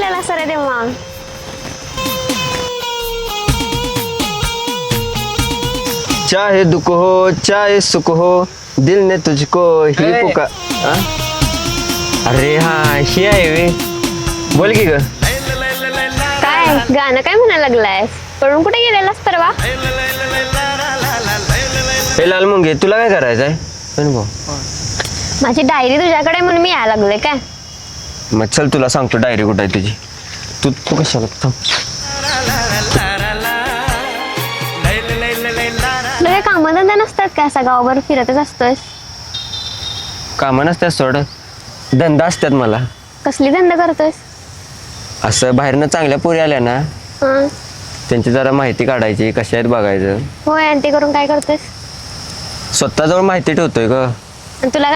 गेलेला सर तेव्हा? चाहे दुख हो चाहे सुख हो दिल ने तुझको ही पुकार. अरे हा ही आहे वे. बोल की ग. काय गाणं काय म्हणायला लागलाय? पळून कुठे गेलेलास परवा? हे लाल मुंगे तुला काय करायचंय? भाऊ माझी डायरी तुझ्याकडे म्हणून मी यायला लागले काय? मग चल तुला सांगतो डायरी कुठं आहे तुझी. तू तू कशाला थांब. तुला काही कामधंदा नसतात का? असा गावभर फिरतच असतोस. कामं नसतात सोड, धंदा असतात मला. कसली धंदा करतोस? असं बाहेरनं चांगल्या पोरी आल्या ना हा. त्यांची जरा माहिती काढायची, कशा आहेत बघायचं. होय, आणि ते करून काय करतोस? स्वतःजवळ माहिती ठेवतोय ग. आणि तुला